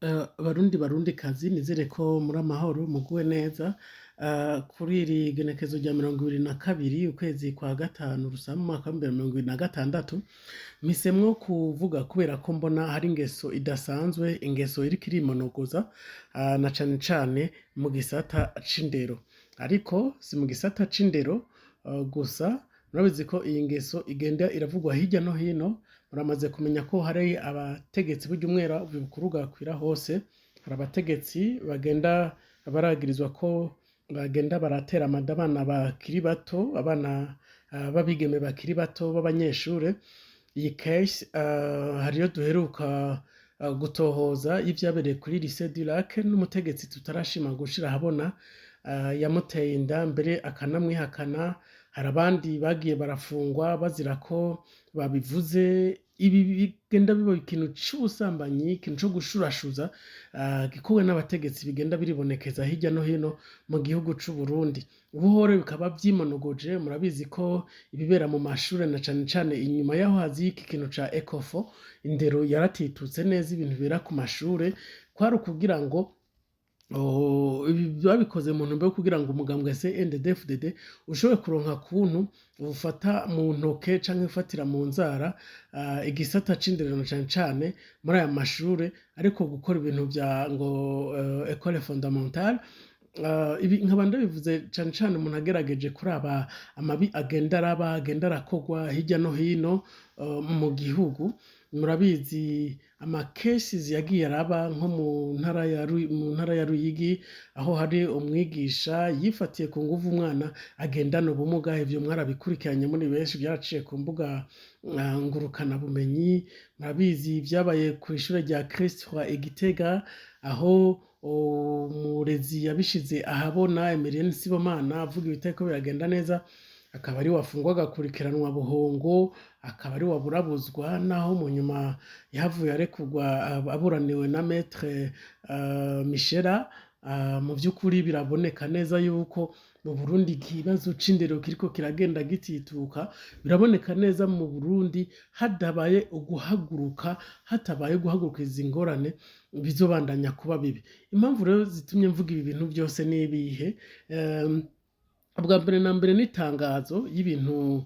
Barundikazi nizere ko muri amahoro muguwe neza kuri iri genekezo rya 22 ukwezi kwa gatanu rusama umwaka wa 2026 mpisemwo kuvuga kubera ko mbona hari ingeso idasanzwe, ingeso iriko irimonogoza na cane cane mu gisata c'indero, ariko si mu gisata c'indero gusa murabizi ko iyi ngeso igenda iravugwa hirya no hino. Muramaze kumenya ko hari abategetsi burya umwera ugakwira hose, hari abategetsi bagenda baragirizwa ko bagenda baratera amada abana bakiri bato, abana b'abigeme bakiri bato b'abanyeshure. Iyi case hariyo duheruka gutohoza y'ivyabereye kuri lycée du Lac, n'umutegetsi tutarashima gushira ahabona yamuteye inda mbere akanamwihakana. Hari abandi bagiye barafungwa bazira ko babivuze. Ibi bigenda biba ikintu c'ubusambanyi, ikintu co gushurashuza gikowe n'abategetsi bigenda biribonekeza hirya no hino mu gihugu c'Uburundi. Ubuhoro bikaba vyimonogoje. Murabizi ko ibibera mu mashure na cane cane inyuma yaho haziye iki kintu ca Ecofo, indero yaratitutse neza, ibintu bibera ku mashure kwari ukugira ngo ibi babikoze mu ntumbero yo kugira ngo umugambwe CNDD-FDD ushobore kuronka kuntu ufata mu ntoke canke ufatira mu nzara igisata c'indero na cane cane muri aya mashure, ariko gukora ibintu vya ngo école fondamentale. Ibi nkaba ndabivuze cane cane umuntu agerageje kuraba amabi agenda arakogwa hirya no hino mu gihugu. Murabizi ama cases yagiye araba nko mu ntara ya Ruyigi, aho hari umwigisha yifatiye ku nguvu umwana agendana ubumuga. Ivyo mwarabikurikiranye muri benshi, byaraciye ku mbuga ngurukana bumenyi. Murabizi vyabaye kw'ishure rya Christ roi Igitega, aho umurezi yabishize ahabona, Emeline Sibomana avuga ibitariko biragenda neza, akaba ari wafungwa agakurikiranwa buhongo, akaba ari waburabuzwa, naho mu nyuma yahavuye arekurwa aburaniwe na Maître Michela. Mu vy'ukuri biraboneka neza yuko mu Burundi ikibazo c'indero kiriko kiragenda gitituka. Biraboneka neza mu Burundi hatabaye uguhaguruka izi ngorane bizobandanya kuba bibi. Impamvu rero zitumye mvuga ibi bintu byose nibihe? Ubwa mbere na mbere n'itangazo y'ibintu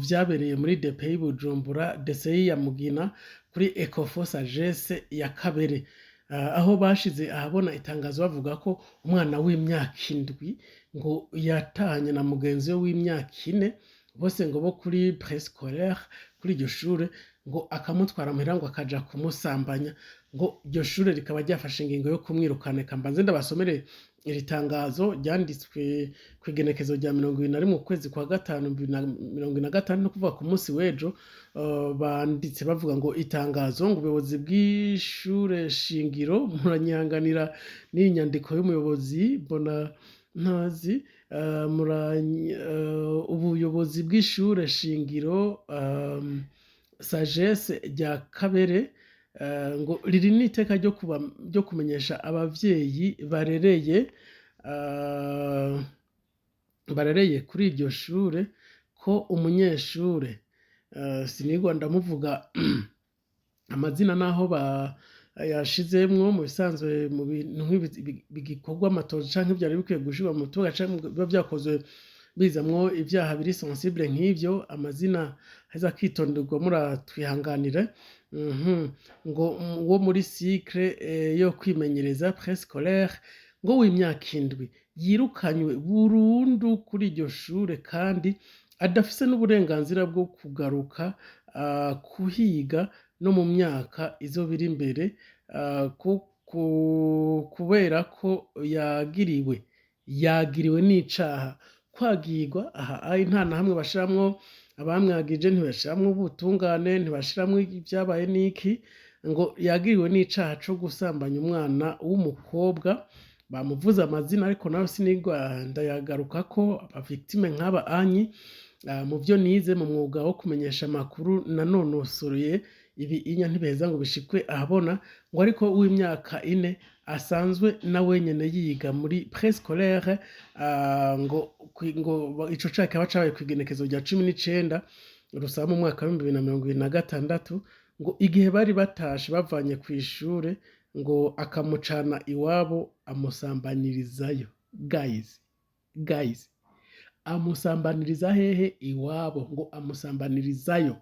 vyabereye muri DPI Bujumbura, DCI ya Mugina, kuri Ecofo Sagesse ya Kabere, aho bashize ahabona itangazo bavuga ko umwana w'imyaka 7 ngo yatanye na mugenzi we w'imyaka 4, bose ngo bo kuri préscolaire kuri iryo shure, ngo akamutwara muhira ngo akaja kumusambanya, ngo iryo shure rikaba ryafashe ingingo yo kumwirukana. Mbanze ndabasomere iri tangazo ryanditswe kw'igenekezo rya 21 ukwezi kwa gatanu 2025, no kuvuga ku munsi w'ejo. Banditse bavuga ngo itangazo ngo ubuyobozi bw'ishure shingiro, muranyihanganira n'inyandiko y'umuyobozi mbona ntazi, ubuyobozi bw'ishure shingiro Sagesse rya Kabere ngo riri n'iteka ryo kumenyesha abavyeyi barereye kuri iryo shure ko umunyeshure sinigwa ndamuvuga amazina naho yashizemwo, mu bisanzwe mu bintu bigikorwa amatozi canke vyari bikwiye gushirwa mu tuga canke biba vyakozwe bizamwo ivyaha biri sensible nk'ivyo, amazina heza akitonderwa, muratwihanganire. Ngo wo muri cycle yo kwimenyereza préscolaire, ngo w'imyaka 7 yirukanywe burundu kuri iryo shure kandi adafise n'uburenganzira bwo kugaruka kuhiga no mu myaka izobiri imbere, kubera ko yagiriwe n'icaha. Kwagirwa aha nta na hamwe bashiramwo abamwagije, ntibashiramwo ubutungane, ntibashiramwo ivyabaye n'iki, ngo yagiriwe n'icaha co gusambanya umwana w'umukobwa. Bamuvuze amazina ariko nawe sinigwa ndayagarukako. Aba victime nk'aba anyi, mu vyo nize mu mwuga wo kumenyesha amakuru nanonosoye, ibi ntibeza ngo bishikwe ahabona, ngo ariko w'imyaka 4 asanzwe na wenyene yiga muri préscolaire, ngo ico caha kikaba cabaye kw'igenekezo rya 19 rusaba mu mwaka wa 2026, ngo igihe bari batashe bavanye kw'ishure ngo akamucana iwabo amusambanirizayo. Guys, amusambaniriza hehe? Iwabo, ngo amusambanirizayo.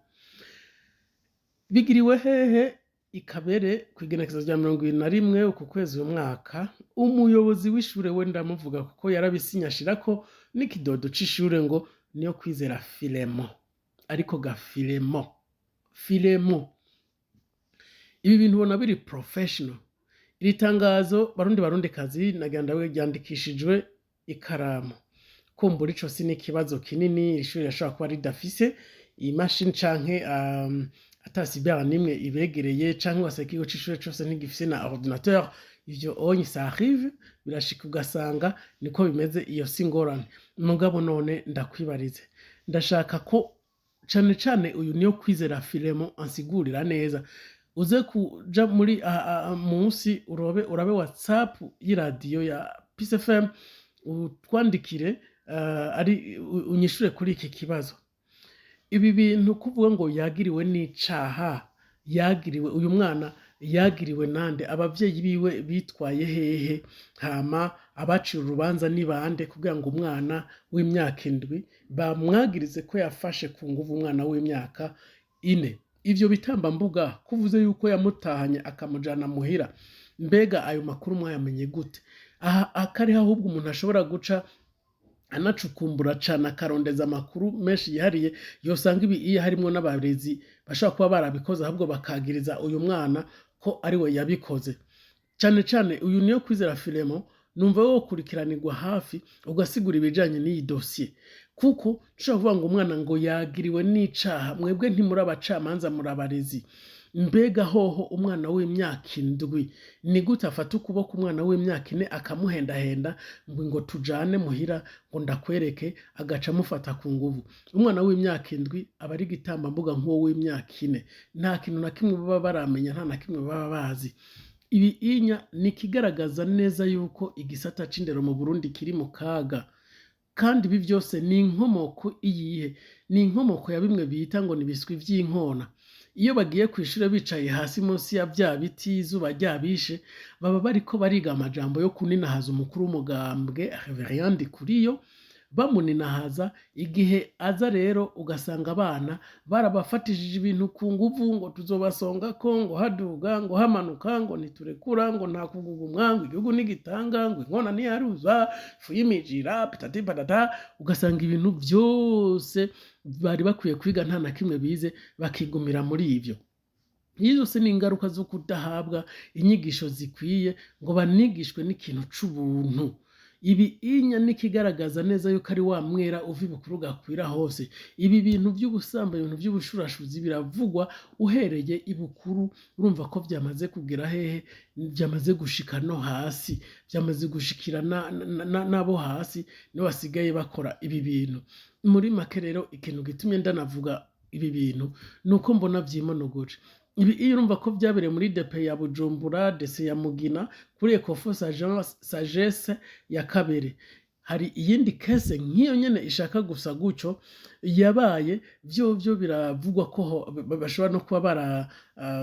Bigiriwe hehe? Ikabere kw'igenekerezo rya 21 uku kwezi uyu mwaka. Umuyobozi w'ishure we ndamuvuga kuko yarabisinya ashirako n'ikidodo c'ishure ngo niyo Kwizera Filemo, ariko ga Filemo. Ibi bintu ubona biri professional. Iri tangazo barundikazi nagira we ryandikishijwe ikaramu. Kumbura ico si n'ikibazo kinini ishuri yashobora kuba ridafise imashini canke atasibya nimwe ibegereye canke wase ikigo c'ishure cose ntigifise na ordinateur. Ivyo onye ça arrive, birashika ugasanga niko bimeze, iyo singorane. Mugabo none ndakwibarize, ndashaka ko cane uyu niyo Kwizera Filemo ansigurira neza. Uze kuja muri munsi urabe WhatsApp y'iradiyo ya Peace FM, utwandikire ari unyishure kuri iki kibazo. Ibi bintu kuvuga ngo yagiriwe n'icaha, yagiriwe uyu mwana yagiriwe nande? Abavyeyi biwe bitwaye hehe? Hama abaciye urubanza ni bande kugira ngo umwana w'imyaka 7 bamwagirize ko yafashe ku nguvu umwana w'imyaka 4? Ivyo bitambambuga kuvuze yuko yamutahanye akamujana muhira, mbega ayo makuru mwayamenye gute? Akari ahubwo umuntu ashobora guca anacukumbura cane akarondeza amakuru menshi yihariye, yosanga ibi iyo harimwo n'abarezi bashobora kuba barabikoze ahubwo bakagiriza uyu mwana ko ari we yabikoze. Cane uyu niyo Kwizera Filemo numva wo kurikiranirwa hafi ugasigura ibijanye n'iyi dossier, kuko nshobora kuvuga ngo umwana ngo yagiriwe n'icaha. Mwebwe ntimuri abacamanza, muri abarezi. Mbega hoho umwana w'imyaka 7 ni gute afata ukuboko umwana w'imyaka 4 akamuhendahenda ngo tujane muhira ngo ndakwereke, agaca mufata ku nguvu? Umwana w'imyaka 7 aba ari gitambambuga nk'uwo w'imyaka 4, nta kintu na kimwe baba baramenya, nta na kimwe baba bazi. Ibi inya ni kigaragaza neza yuko igisata c'indero mu Burundi kiri mu kaga, kandi ibi byose ni inkomoko iyihe? Ni inkomoko ya bimwe bita ngo nibiswi vy'inkona. Iyo bagiye kw'ishure bicaye hasi munsi ya vya biti izuba ryabishe, baba bariko bariga amajambo yo kuninahaza umukuru w'umugambwe Reverien Ndikuriyo, bamuninahaza. Igihe aza rero ugasanga abana barabafatishije ibintu ku nguvu, ngo tuzobasonga ko, ngo haduga, ngo hamanuka, ngo niturekura, ngo nta kugugumwa, ngo igihugu nigitanga, ngo inkona niyaruza, ifu y'imijira, pitati patata. Ugasanga ibintu byose bari bakwiye kwiga nta na kimwe bize, bakigumira muri ivyo. Izo se ni ingaruka zo kudahabwa inyigisho zikwiye ngo banigishwe n'ikintu c'ubuntu. Ibi inya nikigaragaza neza yuko ari wa mwera uva ibukuru gakwira hose. Ibi bintu by'ubusamba, ibintu by'ubushurashuzi biravugwa uhereye ibukuru. Urumva ko byamaze kugera hehe? Byamaze gushika no hasi, byamaze gushikira nabo hasi no basigaye bakora ibi bintu. Muri make rero ikintu gitumye ndanavuga ibi bintu nuko mbona vyimonogoje. Ibi iyo urumva ko byabereye muri DP ya Bujumbura, DC ya Mugina, kuri Ecofo Sagesse ya Kabere. Hari iyindi kese nk'iyo nyene ishaka gusa guco yabaye, byo biravugwa ko bashobora no kuba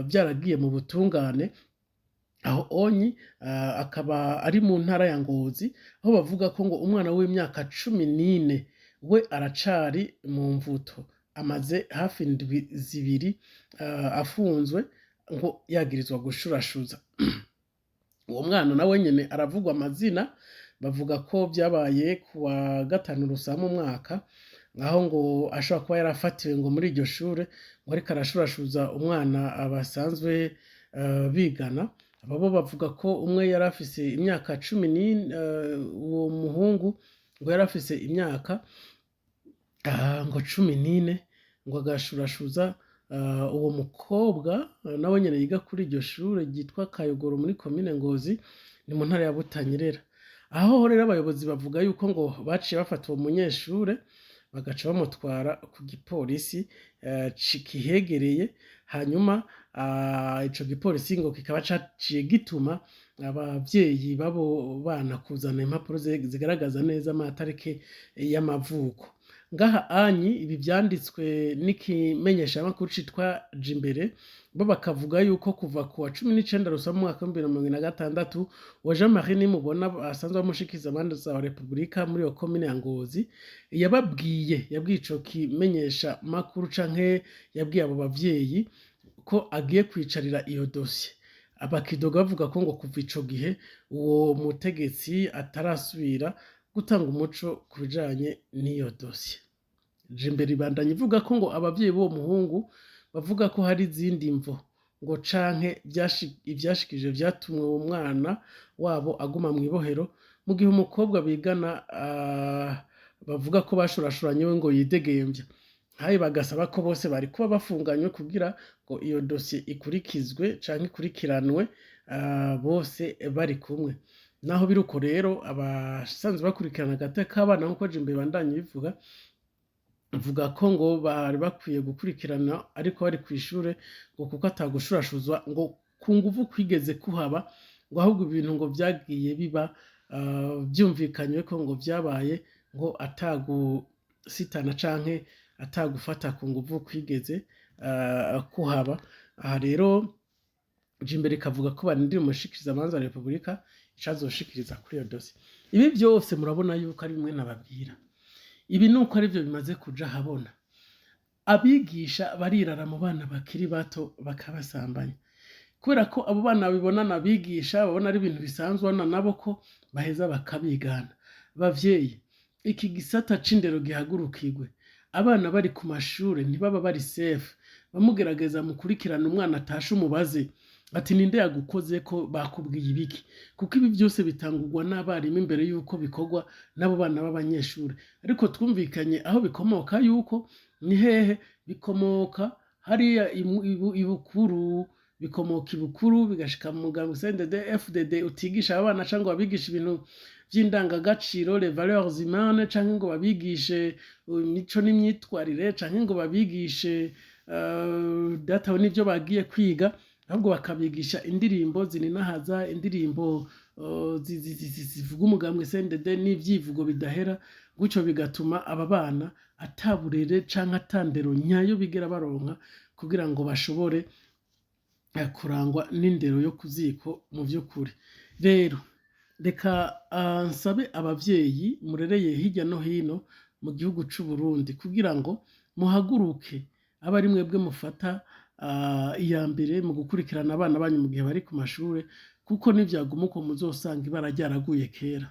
byaragiye mu butungane. Aho onyi akaba ari mu ntara ya Ngozi, aho bavuga ko ngo umwana w'imyaka 14 we aracari mu mvuto, amaze hafi 2 afunzwe ngo yagirizwa gushurashuza. Uwo mwana nawe nyene aravugwa amazina, bavuga ko byabaye kuwa 5 Rusama umwaka, aho ngo ashobora kuba yarafatiwe ngo muri iryo shure ngo ariko arashurashuza umwana abasanzwe bigana. Abo bavuga ko umwe yarafise imyaka 14, uwo muhungu ngo yarafise imyaka ngo 14, ngo agashurashuza uwo mukobwa nawe nyene yiga kuri iryo shure ryitwa Kayogoro muri komine Ngozi, ni mu ntara ya Butanyerera. Aho rero abayobozi bavuga yuko ngo baciye bafata uwo munyeshure bagaca bamutwara ku gipolisi kihegereye. Hanyuma ico gipolisi ngo kikaba caciye gituma abavyeyi babo bana kuzana impapuro zigaragaza neza amatariki y'amavuko. Ngaha anyi ibi byanditswe n'ikimenyesha makuru citwa Jimbere, bo bakavuga yuko kuva ku wa 19 Rusama mu mwaka w'2026 wa Jean Marie Nimubona asanzwe amushikiza abandi za Republika muri iyo komine ya Ngozi yabwiye ico kimenyesha makuru canke yabwiye abo bavyeyi ko agiye kwicarira iyo dosiye. Abakidoga bavuga ko ngo kuva ico gihe uwo mutegetsi atarasubira gutanga umuco ku bijanye n'iyo dosiye. Jimbere ibandanya ivuga ko ngo abavyeyi b'uwo muhungu bavuga ko hari izindi mvo ngo canke ivyashikije vyatumwe uwo mwana wabo aguma mw'ibohero mu gihe umukobwa bigana bavuga ko bashurashuranye we ngo yidegemvya. Hayi bagasaba ko bose bari kuba bafunganywe kugira ngo iyo dosiye ikurikizwe canke ikurikiranwe bose bari kumwe. Naho biruko rero abasanzwe bakurikirana agateka k'abana nk'uko Jimbere ibandanya bivuga vuga ko ngo bari bakwiye gukurikirana ariko bari kw'ishure ngo kuko atagushurashuzwa ngo ku nguvu kwigeze kuhaba ngo ahubwo ibintu ngo vyagiye biba vyumvikanywe ko ngo vyabaye ngo atagusitana canke atagufata ku nguvu kwigeze kuhaba. Aha rero Jimbere ikavuga ko barindira umushikirizamanza wa Republika icazoshikiriza kuri iyo dosiye. Ibi vyose murabona yuko ari bimwe nababwira. Ibi nuko arivyo bimaze kuja habona. Abigisha barirara mu bana bakiri bato bakabasambanya. Kubera ko abo bana bibonana abigisha babona ari ibintu bisanzwe nabo ko baheza bakabigana. Bavyeyi, iki gisata c'indero gihagurukirwe. Abana bari ku mashure ntibaba bari safe. Bamugerageza mukurikirana umwana atashe umubaze ati ninde yagukoze ko bakubwiye ibiki, kuko ibi byose bitangurwa n'abarimu imbere yuko bikorwa n'abo bana b'abanyeshuri. Ariko twumvikanye aho bikomoka yuko ni hehe bikomoka hariya ibukuru, bikomoka ibukuru bigashika mu mugambwe CNDD FDD utigisha abana canke babigisha ibintu vy'indangagaciro les valeurs humaines canke ngo babigishe imico n'imyitwarire canke ngo babigishe data n'ivyo bagiye kwiga, ahubwo bakabigisha indirimbo zininahaza, indirimbo zivuga umugambwe CNDD n'ivyivugo bidahera, gutyo bigatuma aba bana ataburere canke atandero nyayo bigera baronka kugira ngo bashobore kurangwa n'indero yo kuziko mu vy'ukuri. Rero reka nsabe abavyeyi murereye hirya no hino mu gihugu c'u Burundi kugira ngo muhaguruke aba ari mwebwe mufata iya mbere mu gukurikirana abana banyu mu gihe bari ku mashure, kuko nivyaguma uko muzosanga ibara ryaraguye kera.